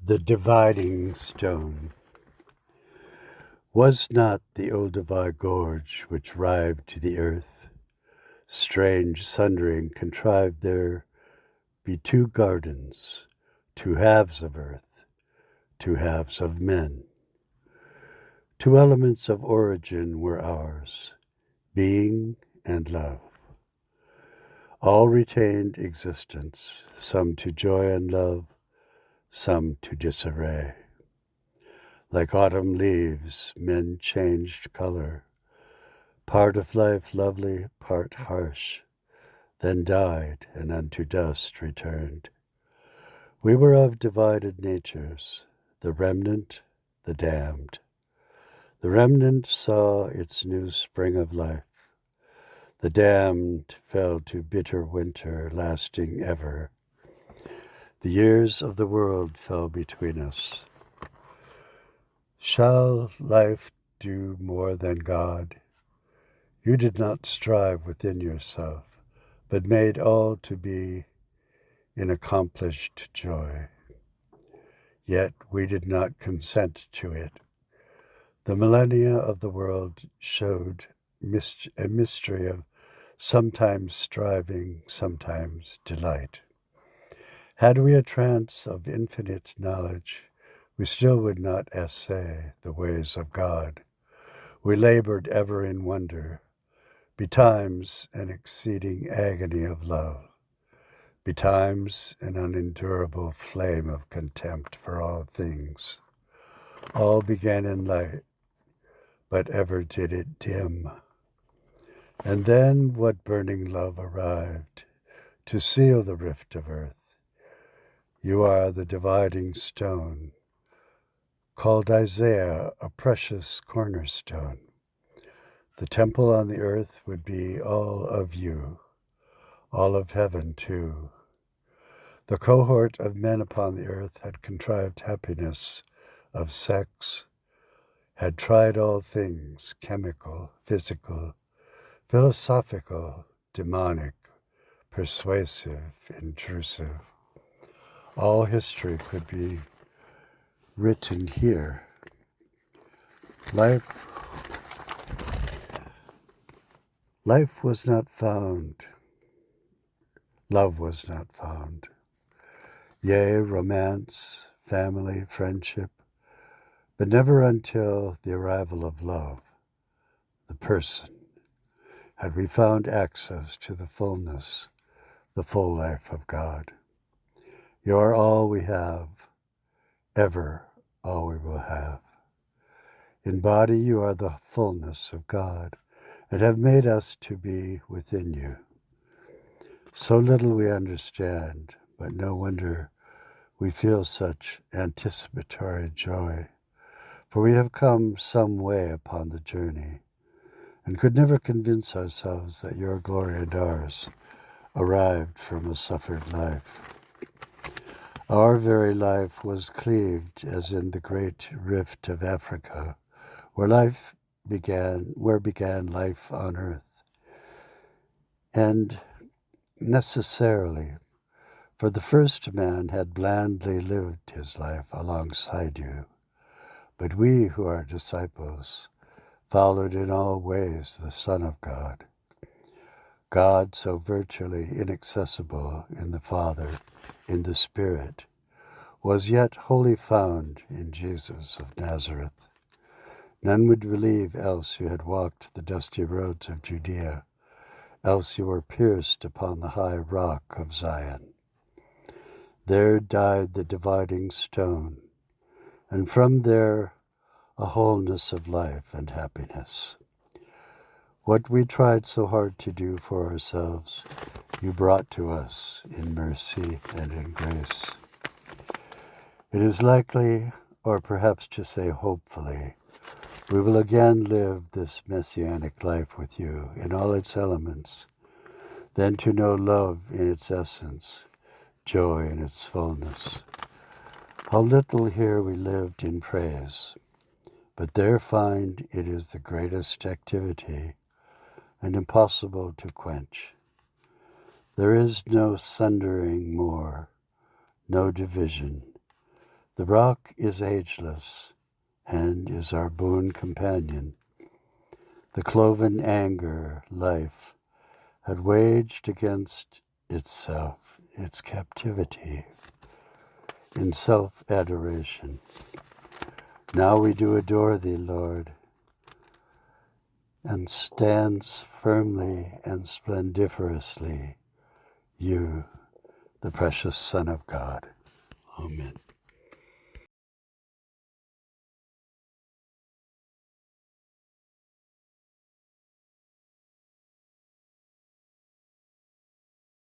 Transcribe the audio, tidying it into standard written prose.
The dividing stone. Was not the Olduvai gorge which rived to the earth, strange sundering contrived there be two gardens, two halves of earth, two halves of men. Two elements of origin were ours, being and love. All retained existence, some to joy and love, some to disarray. Like autumn leaves, men changed color, part of life lovely, part harsh, then died and unto dust returned. We were of divided natures, the remnant, the damned. The remnant saw its new spring of life. The damned fell to bitter winter, lasting ever. The years of the world fell between us. Shall life do more than God? You did not strive within yourself, but made all to be in accomplished joy. Yet we did not consent to it. The millennia of the world showed a mystery of sometimes striving, sometimes delight. Had we a trance of infinite knowledge, we still would not essay the ways of God. We labored ever in wonder, betimes an exceeding agony of love, betimes an unendurable flame of contempt for all things. All began in light, but ever did it dim. And then what burning love arrived to seal the rift of earth. You are the dividing stone, called Isaiah a precious cornerstone. The temple on the earth would be all of you, all of heaven too. The cohort of men upon the earth had contrived happiness of sex, had tried all things, chemical, physical, philosophical, demonic, persuasive, intrusive. All history could be written here. Life was not found. Love was not found. Yea, romance, family, friendship, but never until the arrival of love, the person, had we found access to the fullness, the full life of God. You are all we have, ever all we will have. In body you are the fullness of God, and have made us to be within you. So little we understand, but no wonder we feel such anticipatory joy, for we have come some way upon the journey, and could never convince ourselves that your glory and ours arrived from a suffered life. Our very life was cleaved as in the great rift of Africa, where began life on earth. And necessarily, for the first man had blandly lived his life alongside you, but we who are disciples followed in all ways the Son of God. God, so virtually inaccessible in the Father, in the Spirit, was yet wholly found in Jesus of Nazareth. None would believe else you had walked the dusty roads of Judea, else you were pierced upon the high rock of Zion. There died the dividing stone, and from there a wholeness of life and happiness. What we tried so hard to do for ourselves, you brought to us in mercy and in grace. It is likely, or perhaps to say hopefully, we will again live this messianic life with you in all its elements, then to know love in its essence, joy in its fullness. How little here we lived in praise, but there find it is the greatest activity and impossible to quench. There is no sundering more, no division, The rock is ageless and is our boon companion. The cloven anger, life, had waged against itself, its captivity, in self-adoration. Now we do adore thee, Lord, and stands firmly and splendiferously you, the precious Son of God. Amen.